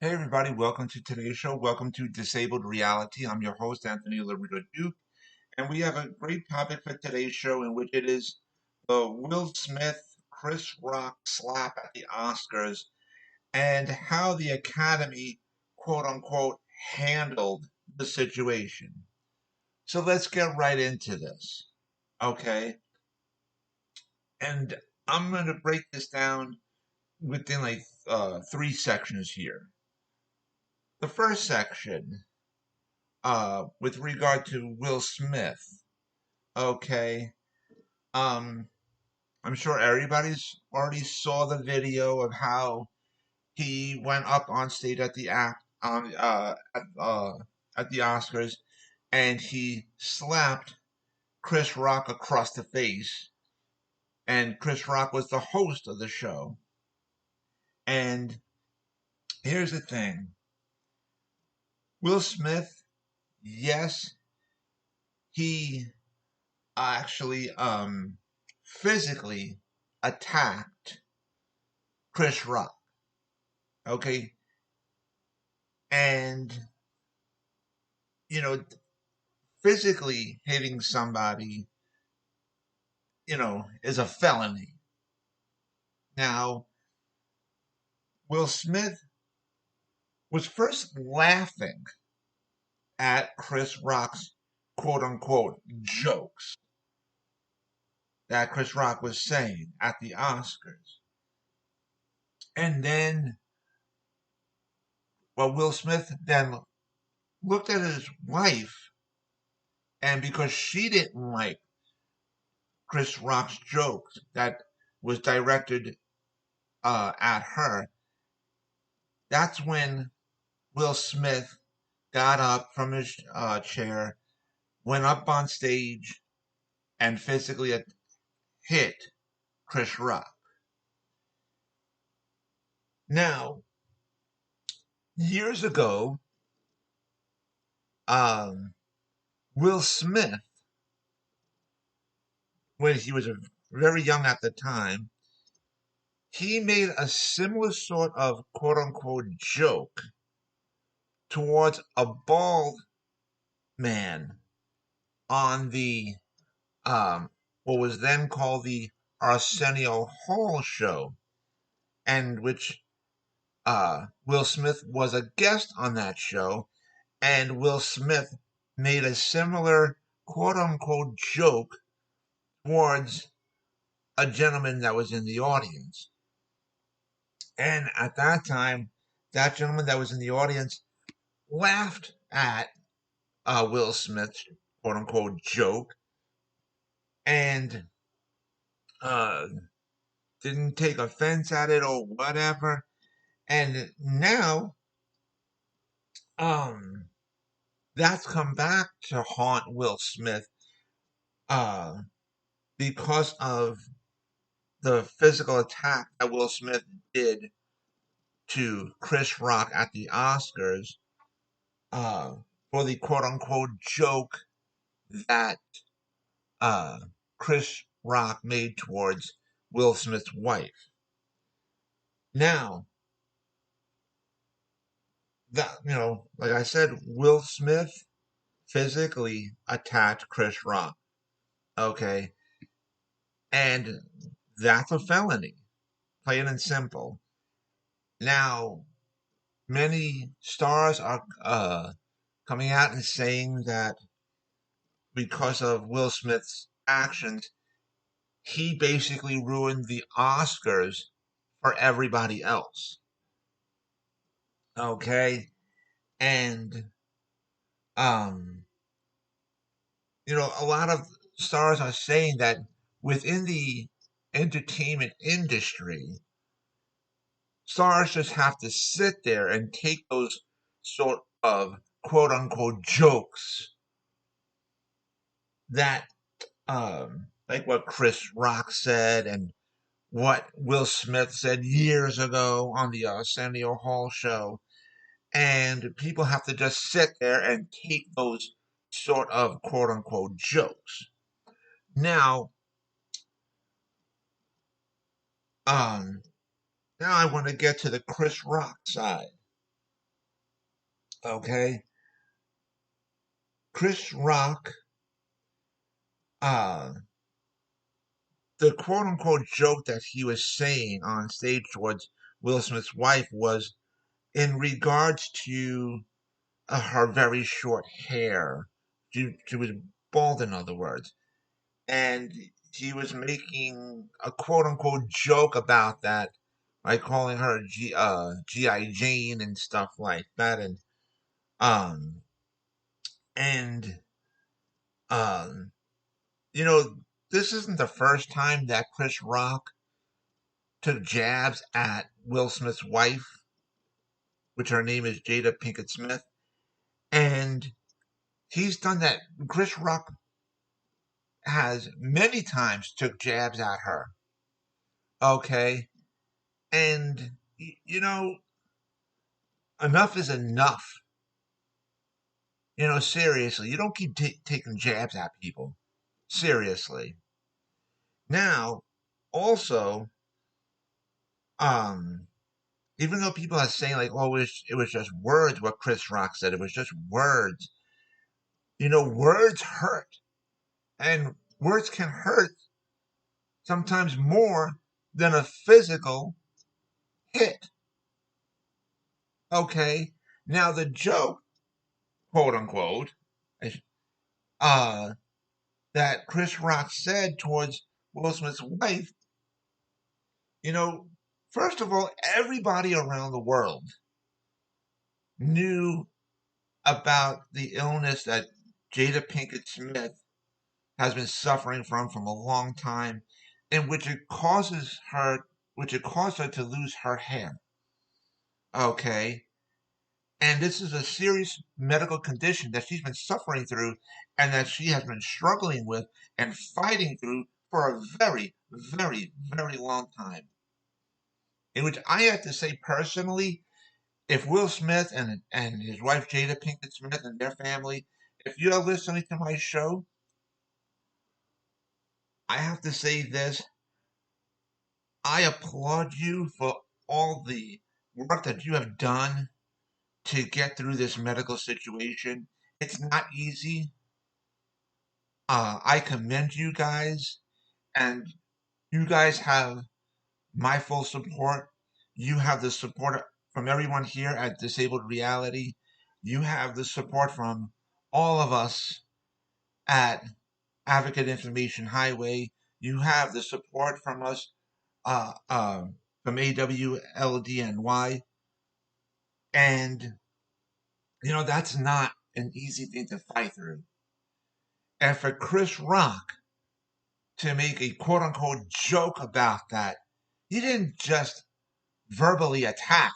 Hey everybody, welcome to today's show. Welcome to Disabled Reality. I'm your host, Anthony Lorito-Duke, and we have a great topic for today's show in which it is the Will Smith, Chris Rock slap at the Oscars and how the Academy, quote unquote, handled the situation. So let's get right into this, okay? And I'm going to break this down within three sections here. The first section with regard to Will Smith. Okay. Um, I'm sure everybody's already saw the video of how he went up on stage at the at the Oscars and he slapped Chris Rock across the face. And Chris Rock was the host of the show. And here's the thing. Will Smith, yes, he actually physically attacked Chris Rock. Okay. And, you know, physically hitting somebody, is a felony. Now, Will Smith was first laughing at Chris Rock's quote unquote jokes that Chris Rock was saying at the Oscars. And then, Will Smith then looked at his wife, and because she didn't like Chris Rock's jokes that was directed at her, that's when Will Smith got up from his chair, went up on stage, and physically hit Chris Rock. Now, years ago, um, Will Smith, when he was very young at the time, he made a similar sort of quote unquote joke towards a bald man on the what was then called the Arsenio Hall show, and which Will Smith was a guest on that show, and Will Smith made a similar quote unquote joke towards a gentleman that was in the audience. And at that time, that gentleman that was in the audience laughed at Will Smith's quote unquote joke and uh, didn't take offense at it or whatever. And now, um, that's come back to haunt Will Smith uh, because of the physical attack that Will Smith did to Chris Rock at the Oscars uh, for the quote unquote joke that uh, Chris Rock made towards Will Smith's wife. Now, that, like I said, Will Smith physically attacked Chris Rock. Okay. And that's a felony, plain and simple. Now, many stars are coming out and saying that because of Will Smith's actions, he basically ruined the Oscars for everybody else. Okay? And, um, a lot of stars are saying that within the entertainment industry, stars just have to sit there and take those sort of quote unquote jokes that like what Chris Rock said and what Will Smith said years ago on the Arsenio Hall show, and people have to just sit there and take those sort of quote unquote jokes. Now, um, now I want to get to the Chris Rock side. Okay, Chris Rock, uh, the quote unquote joke that he was saying on stage towards Will Smith's wife was in regards to her very short hair. She was bald, in other words. And he was making a quote unquote joke about that by calling her G.I. Jane and stuff like that. Um, and, um, you know, this isn't the first time that Chris Rock took jabs at Will Smith's wife, which her name is Jada Pinkett Smith. And he's done that. Chris Rock has many times took jabs at her. Okay. And, you know, enough is enough. Seriously, you don't keep taking jabs at people. Seriously. Now, also, um, even though people are saying like, "Oh, it was just words," what Chris Rock said, it was just words. Words hurt, and words can hurt sometimes more than a physical hit. Okay. Now the joke, quote unquote, uh, that Chris Rock said towards Will Smith's wife, you know, first of all, everybody around the world knew about the illness that Jada Pinkett Smith has been suffering from a long time, in which it caused her to lose her hair. Okay. And this is a serious medical condition that she's been suffering through and that she has been struggling with and fighting through for a very, very, very long time. In which I have to say personally, if Will Smith and his wife Jada Pinkett Smith and their family, if you're listening to my show, I have to say this. I applaud you for all the work that you have done to get through this medical situation. It's not easy. I commend you guys, and you guys have my full support. You have the support from everyone here at Disabled Reality. You have the support from all of us at Advocate Information Highway. You have the support from us from AWLDNY. And, that's not an easy thing to fight through. And for Chris Rock to make a quote unquote joke about that, he didn't just verbally attack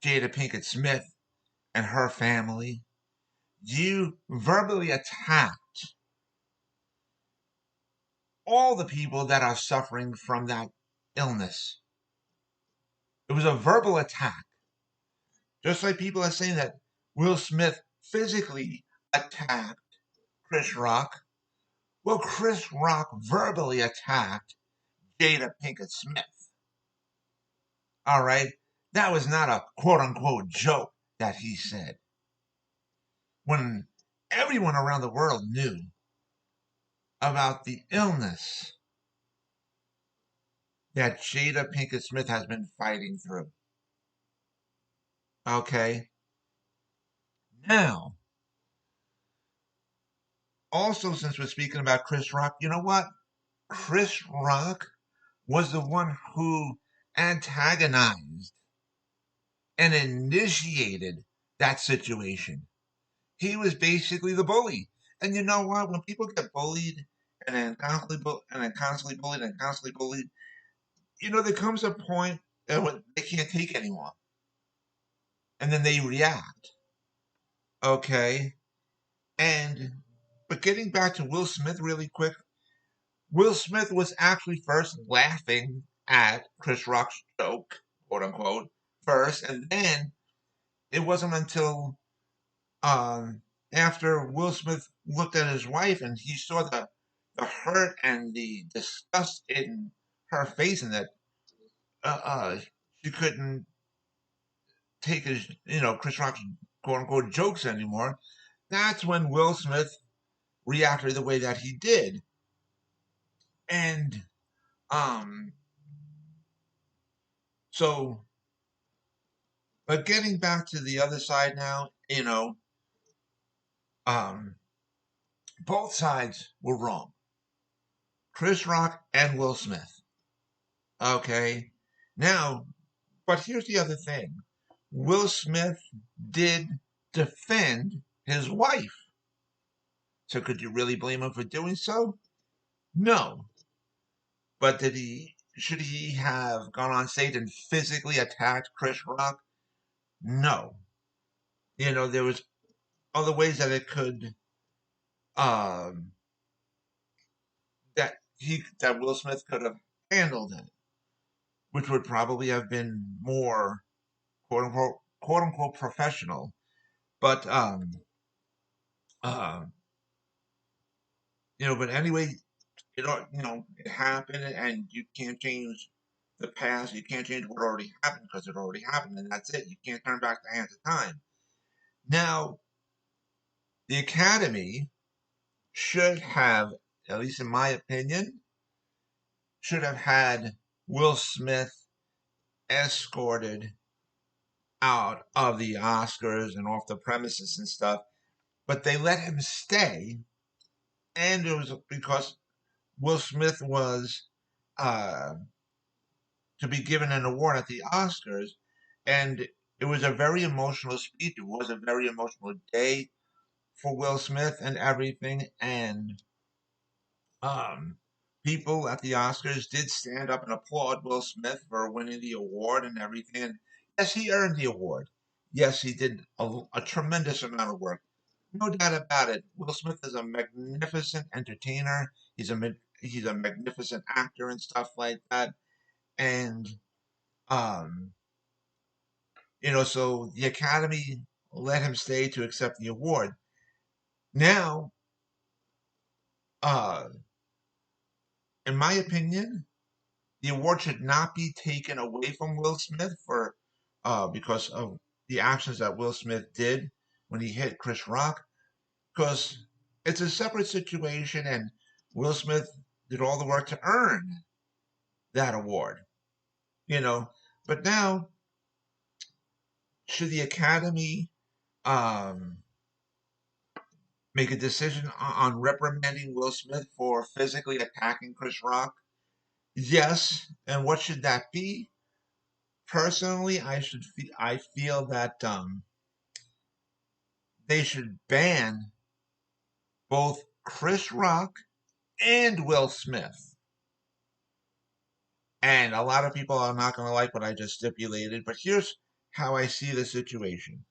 Jada Pinkett Smith and her family. You verbally attacked all the people that are suffering from that illness. It was a verbal attack. Just like people are saying that Will Smith physically attacked Chris Rock. Well, Chris Rock verbally attacked Jada Pinkett Smith. All right? That was not a quote unquote joke that he said. When everyone around the world knew about the illness that Jada Pinkett Smith has been fighting through. Okay? Now, also, since we're speaking about Chris Rock, you know what? Chris Rock was the one who antagonized and initiated that situation. He was basically the bully. And you know what? When people get bullied and then constantly bullied and constantly bullied, there comes a point that when they can't take anymore. And then they react. Okay? But getting back to Will Smith really quick, Will Smith was actually first laughing at Chris Rock's joke, quote unquote, first, and then it wasn't until um, after Will Smith looked at his wife and he saw the hurt and the disgust in her face, and that uh, uh, she couldn't take Chris Rock's quote unquote jokes anymore, that's when Will Smith reacted the way that he did. And um so but getting back to the other side now, um both sides were wrong. Chris Rock and Will Smith. Okay. Now, but here's the other thing. Will Smith did defend his wife. So could you really blame him for doing so? No. But should he have gone on stage and physically attacked Chris Rock? No. There was other ways that it could um that Will Smith could have handled it, which would probably have been more quote unquote professional. But uh but anyway, it happened, and you can't change the past. You can't change what already happened because it already happened, and that's it. You can't turn back the hands of time. Now, the Academy should have, at least in my opinion, should have had Will Smith escorted out of the Oscars and off the premises and stuff, but they let him stay, and it was because Will Smith was uh, to be given an award at the Oscars, and it was a very emotional speech. It was a very emotional day for Will Smith and everything, and um, people at the Oscars did stand up and applaud Will Smith for winning the award and everything. And yes, he earned the award. Yes, he did a tremendous amount of work. No doubt about it. Will Smith is a magnificent entertainer. He's a magnificent actor and stuff like that. And um, so the Academy let him stay to accept the award. Now, uh, in my opinion, the award should not be taken away from Will Smith for because of the actions that Will Smith did when he hit Chris Rock, because it's a separate situation, and Will Smith did all the work to earn that award. You know, but now should the Academy um, make a decision on reprimanding Will Smith for physically attacking Chris Rock? Yes, and what should that be? Personally, I feel that they should ban both Chris Rock and Will Smith. And a lot of people are not going to like what I just stipulated, but here's how I see the situation.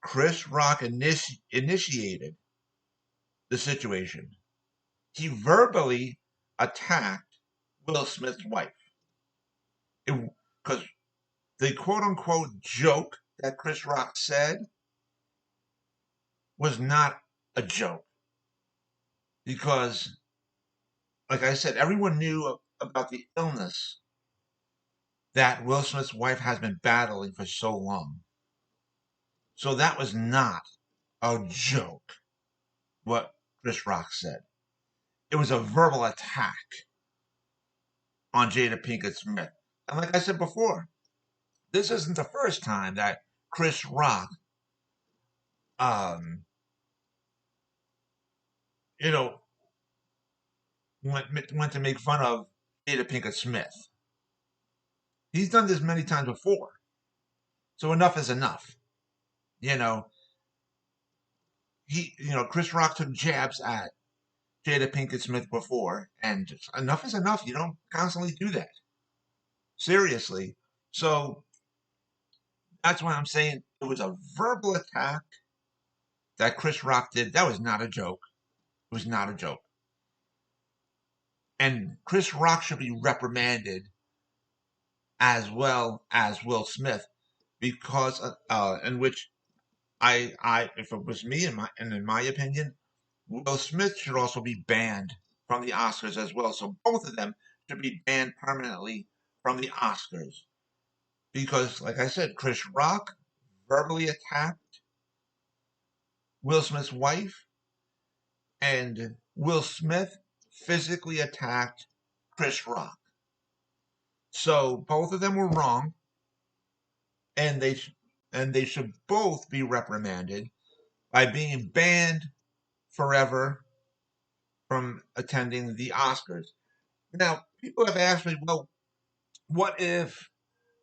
Chris Rock initiated the situation. He verbally attacked Will Smith's wife. Because the quote unquote joke that Chris Rock said was not a joke. Because, like I said, everyone knew about the illness that Will Smith's wife has been battling for so long. So that was not a joke, what Chris Rock said. It was a verbal attack on Jada Pinkett Smith. And like I said before, this isn't the first time that Chris Rock, um, you know, went to make fun of Jada Pinkett Smith. He's done this many times before. So enough is enough. You know, Chris Rock took jabs at Jada Pinkett Smith before, and enough is enough. You don't constantly do that. Seriously. So that's why I'm saying it was a verbal attack that Chris Rock did. That was not a joke. It was not a joke. And Chris Rock should be reprimanded as well as Will Smith because, in which if it was me, in my opinion, Will Smith should also be banned from the Oscars as well. So both of them should be banned permanently from the Oscars because, like I said, Chris Rock verbally attacked Will Smith's wife, and Will Smith physically attacked Chris Rock. So both of them were wrong, and they should both be reprimanded by being banned forever from attending the Oscars. Now, people have asked me, well, what if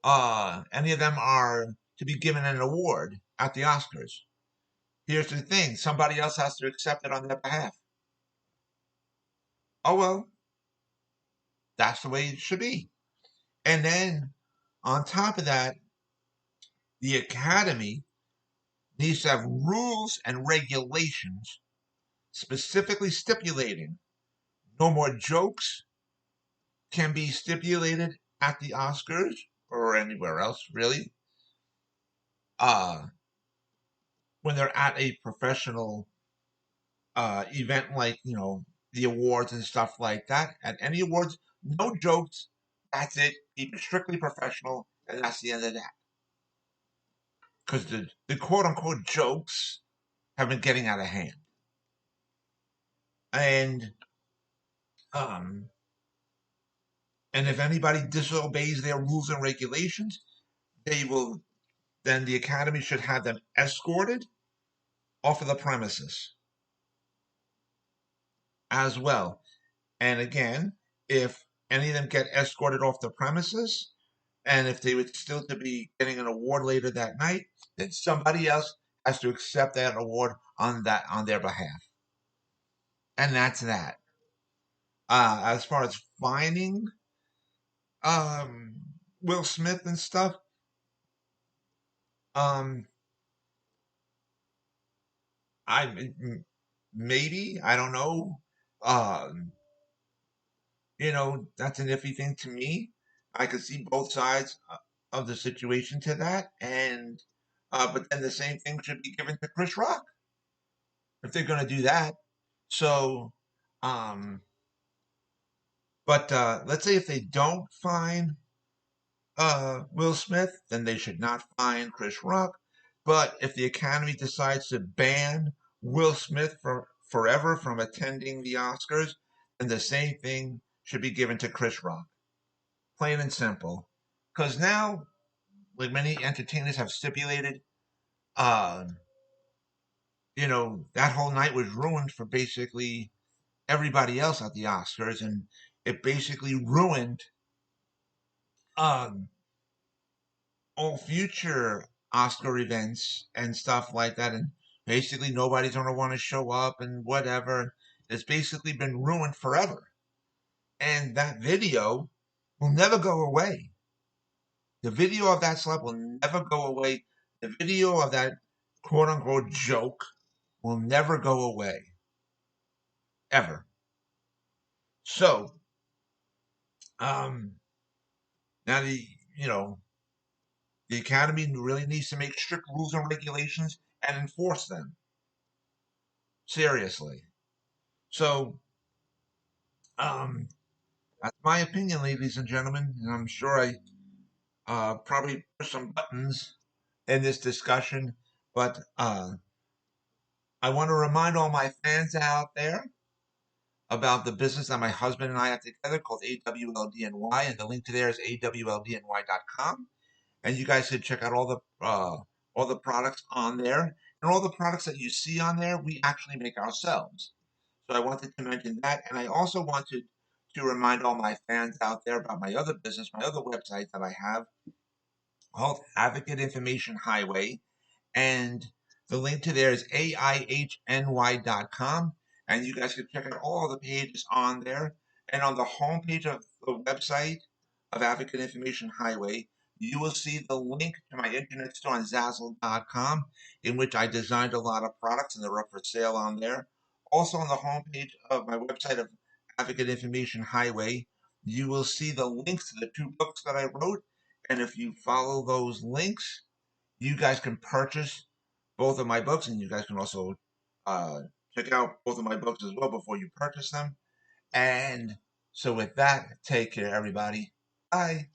any of them are to be given an award at the Oscars? Here's the thing: somebody else has to accept it on their behalf. Oh well, that's the way it should be. And then on top of that, the Academy needs to have rules and regulations specifically stipulating no more jokes can be stipulated at the Oscars or anywhere else, really. Uh, when they're at a professional event like, the awards and stuff like that, at any awards, no jokes. That's it. Keep it strictly professional, and that's the end of that. Because the quote unquote jokes have been getting out of hand. And um, and if anybody disobeys their rules and regulations, they will then the Academy should have them escorted off of the premises as well. And again, if any of them get escorted off the premises, and if they would still to be getting an award later that night, then somebody else has to accept that award on their behalf. And that's that. As far as fining um, Will Smith and stuff, um, I maybe I don't know. Um, that's an iffy thing to me. I could see both sides of the situation to that, and but then the same thing should be given to Chris Rock if they're going to do that. So, um, but let's say if they don't find Will Smith, then they should not fine Chris Rock. But if the Academy decides to ban Will Smith forever from attending the Oscars, then the same thing should be given to Chris Rock. Plain and simple. Because now, like many entertainers have stipulated, uh, that whole night was ruined for basically everybody else at the Oscars, and it basically ruined um, all future Oscar events and stuff like that. And basically, nobody's going to want to show up and whatever. It's basically been ruined forever. And that video will never go away. The video of that slap will never go away. The video of that quote unquote joke will never go away. Ever. So, um, now you know, the Academy really needs to make strict rules and regulations and enforce them. Seriously. So, um, that's my opinion, ladies and gentlemen, and I'm sure I probably push some buttons in this discussion, but I want to remind all my fans out there about the business that my husband and I have together called AWLDNY, and the link to there is awldny.com. And you guys should check out all the products on there, and all the products that you see on there we actually make ourselves. So I wanted to mention that, and I also wanted to remind all my fans out there about my other business, my other website that I have called Advocate Information Highway, and the link to there is aihny.com, and you guys can check out all the pages on there. And on the homepage of the website of Advocate Information Highway, you will see the link to my internet store on Zazzle.com, in which I designed a lot of products and they're up for sale on there. Also, on the homepage of my website of Advocate Information Highway, you will see the links to the two books that I wrote. And if you follow those links, you guys can purchase both of my books, and you guys can also uh, check out both of my books as well before you purchase them. And so, with that, take care, everybody. Bye.